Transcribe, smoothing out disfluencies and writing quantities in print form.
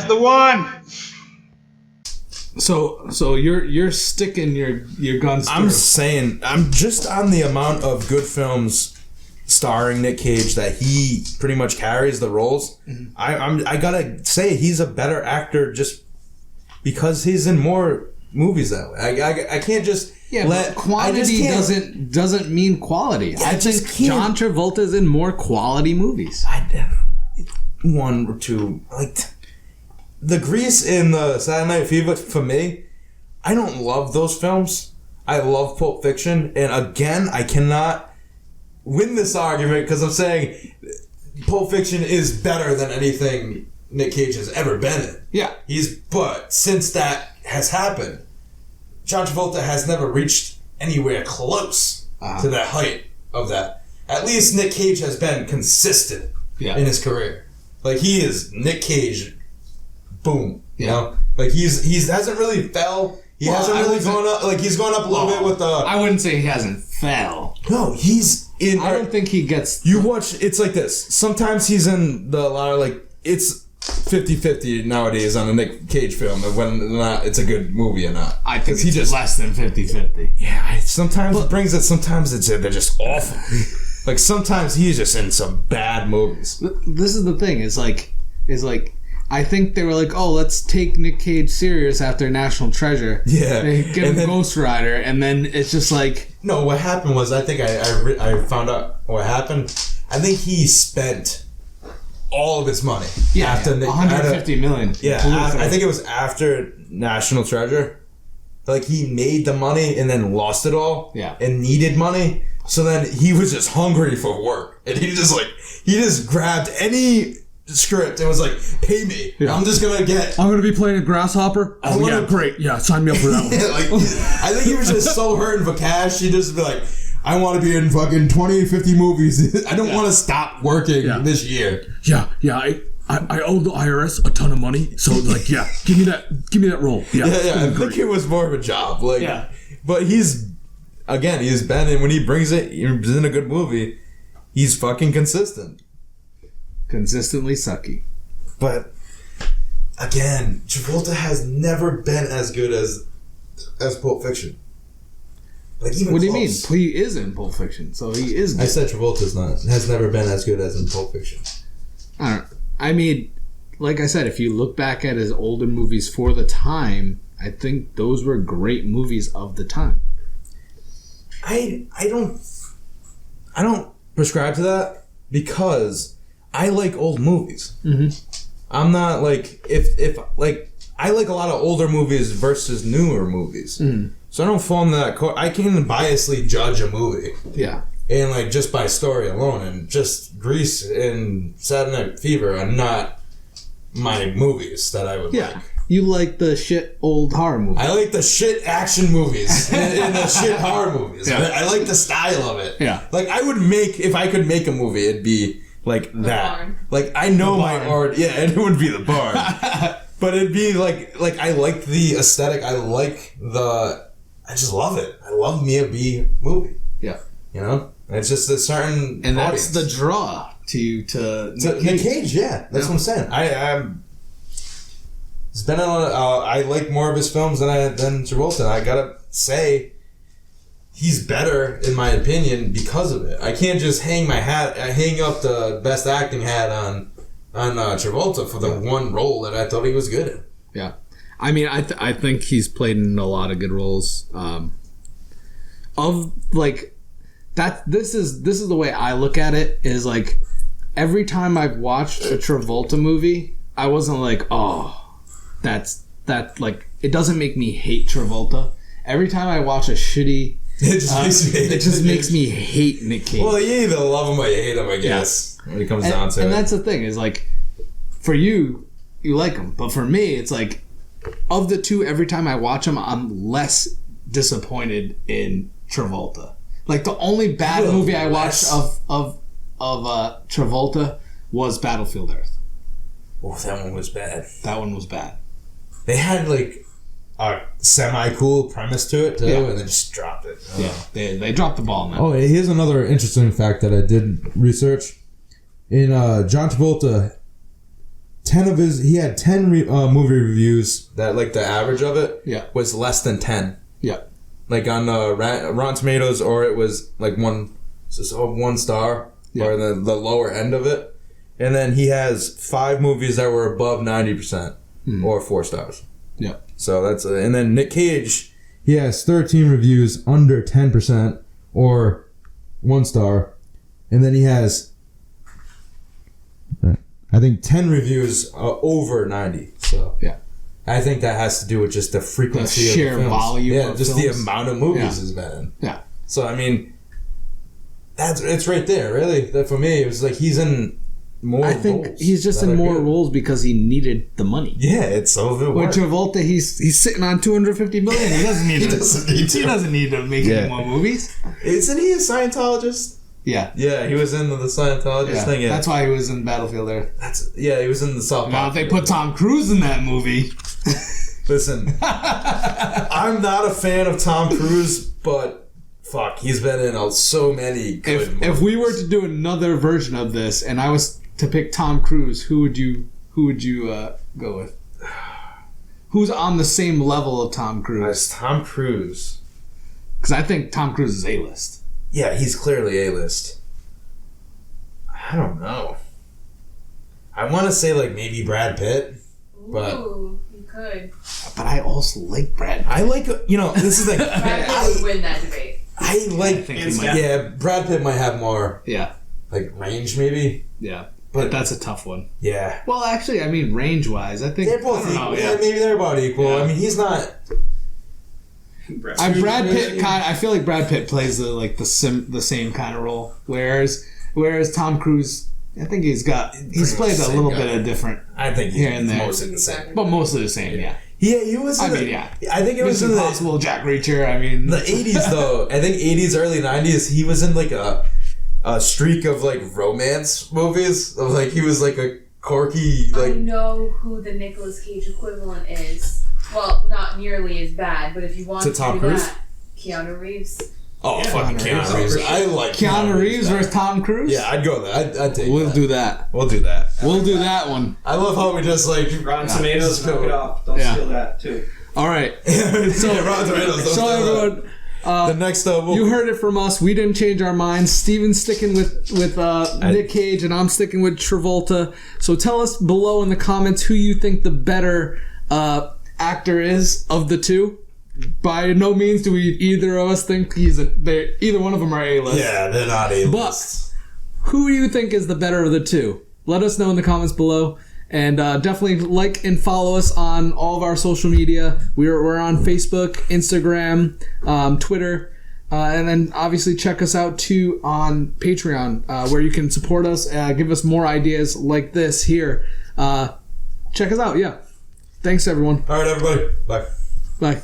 That's the one. So you're sticking your guns through. I'm saying I'm just on the amount of good films starring Nick Cage that he pretty much carries the roles. Mm-hmm. I gotta say he's a better actor just because he's in more movies that way. I can't just but quantity doesn't mean quality. Yeah, I think John Travolta's in more quality movies. One or two, like the Grease and the Saturday Night Fever. For me, I don't love those films. I love Pulp Fiction, and again, I cannot win this argument because I'm saying Pulp Fiction is better than anything Nick Cage has ever been in. Yeah, but since that has happened, John Travolta has never reached anywhere close to that height of that. At least Nick Cage has been consistent in his career. Like, he is Nick Cage, boom. You know? Like, he's hasn't really fell. He hasn't really gone up. Like, he's gone up a little bit with the... I wouldn't say he hasn't fell. No, he's in... I don't think he gets... You watch... It's like this. Sometimes he's in the... Like, it's 50-50 nowadays on a Nick Cage film of whether or not it's a good movie or not. I think it's just less than 50-50. Yeah, sometimes it brings it. Sometimes they're just awful. Like, sometimes he's just in some bad movies. This is the thing. Is like, I think they were like, oh, let's take Nick Cage serious after National Treasure. Yeah. Get him Ghost Rider. And then it's just like... No, what happened was, I think I found out what happened. I think he spent all of his money. Yeah, after $150 million. Yeah, I think it was after National Treasure. Like, he made the money and then lost it all. Yeah. And needed money. So then he was just hungry for work. And he just grabbed any script and was like, pay me. Yeah. I'm just going to be playing a grasshopper? Great. Yeah, sign me up for that one. I think he was just so hurting for cash. He'd just be like, I want to be in fucking 20, 50 movies. I don't want to stop working this year. Yeah. I owe the IRS a ton of money. So, like, give me that role. Yeah. I think it was more of a job. Like, but he's been in, when he brings it, he's in a good movie, he's fucking consistent. Consistently sucky. But, again, Travolta has never been as good as Pulp Fiction. Like, even what do close. you mean? He is in Pulp Fiction, so he is good. I said Travolta's has never been as good as in Pulp Fiction. I mean, like I said, if you look back at his older movies for the time, I think those were great movies of the time. I don't prescribe to that because I like old movies. Mm-hmm. I'm not like if I like a lot of older movies versus newer movies. Mm-hmm. So I don't fall into that. I can biasly judge a movie. Yeah. And like just by story alone, and just Grease and Saturday Night Fever are not my movies that I would like. You like the shit old horror movies. I like the shit action movies and the shit horror movies. Yeah. I like the style of it. Yeah. Like, if I could make a movie, it'd be like that. Barn. Like, I know my art. Yeah, it would be the barn. But it'd be like I like the aesthetic. I just love it. I love Mia B movie. Yeah. You know? It's just a certain And audience. that's the draw to Nick Cage, yeah. That's what I'm saying. It's been I like more of his films than Travolta. I gotta say, he's better in my opinion because of it. I can't just hang up the best acting hat on Travolta for the one role that I thought he was good in. Yeah, I mean, I think he's played in a lot of good roles. Of like that. This is the way I look at it. Is like every time I've watched a Travolta movie, I wasn't like, oh. That like it doesn't make me hate Travolta. Every time I watch a shitty, it just makes me hate Nick Cage. Well, you either love him or you hate him, I guess. When it comes down to it, and that's the thing is like, for you like him, but for me, it's like of the two. Every time I watch him, I'm less disappointed in Travolta. Like the only bad movie I watched of Travolta was Battlefield Earth. Oh, that one was bad. That one was bad. They had like a semi-cool premise to it too, and then just dropped it. They dropped the ball, man. Oh, here's another interesting fact that I did research. In John Travolta, he had 10 movie reviews that like the average of it was less than 10. Yeah. Like on Rotten Tomatoes, or it was like one star, or the lower end of it. And then he has 5 movies that were above 90% or 4 stars. Yeah. So that's and then Nick Cage, he has 13 reviews under 10% or 1 star, and then he has I think 10 reviews over 90. So yeah. I think that has to do with just the frequency the sheer of the films. volume Yeah, of just films. the amount of movies has been in. Yeah. So I mean, it's right there. Really, that for me, it was like he's in more. I think roles he's just that in are more good. roles because he needed the money. Yeah, it's so good. With Travolta, he's sitting on $250 million. He doesn't need He to. doesn't need to. He doesn't need to make any more movies. Isn't he a Scientologist? Yeah. Yeah, he was in the Scientologist thing. Yeah, That's why he was in Battlefield Earth. he was in the South Park. Now, if they put Tom Cruise in that movie. Listen, I'm not a fan of Tom Cruise, but fuck, he's been in so many good movies. If we were to do another version of this, and I was to pick Tom Cruise, who would you go with? Who's on the same level of Tom Cruise? Tom Cruise. Because I think Tom Cruise is A-list. Yeah, he's clearly A-list. I don't know. I want to say like maybe Brad Pitt, but Ooh, you could. But I also like Brad Pitt. I like this is like Brad Pitt would win that debate. I like I think he might. yeah. Brad Pitt might have more Yeah. like range maybe. Yeah. But that's a tough one. Yeah, Well, actually, I mean, range-wise, I think... they're both I don't equal. know, Yeah, maybe they're about equal. Yeah. I mean, he's not. Brad Pitt I feel like Brad Pitt plays the same kind of role, whereas Tom Cruise, I think he's played a little bit of different, I think here and there. mostly the same. but mostly the same. Yeah, Yeah, he was. I In mean, the, yeah. I think it was Mission in the Impossible, Jack Reacher. I mean, the 80s though. I think 80s, early 90s. He was in like a streak of like romance movies. Of like he was like a quirky I like. know who the Nicolas Cage equivalent is. Well, not nearly as bad, but if you want To to Tom do Cruise? that, Keanu Reeves. Oh, fucking Keanu Reeves! I like Keanu Reeves versus Tom Cruise. Yeah, I'd go there. I'd take. We'll that. do that. We'll do that. We'll do that one. I love how we just like Rotten Tomatoes, just knock it off. Don't Yeah. steal that too. All right. So Rotten Tomatoes. So everyone, the next you heard it from us. We didn't change our minds. Steven's sticking with Nick Cage, and I'm sticking with Travolta. So tell us below in the comments who you think the better actor is of the two. By no means do we either of us think either one of them are A-list. Yeah, they're not A-list. But who do you think is the better of the two? Let us know in the comments below. And definitely like and follow us on all of our social media. We're on Facebook, Instagram, Twitter. And then obviously check us out too on Patreon, where you can support us, give us more ideas like this here. Check us out, yeah. Thanks, everyone. All right, everybody. Bye. Bye.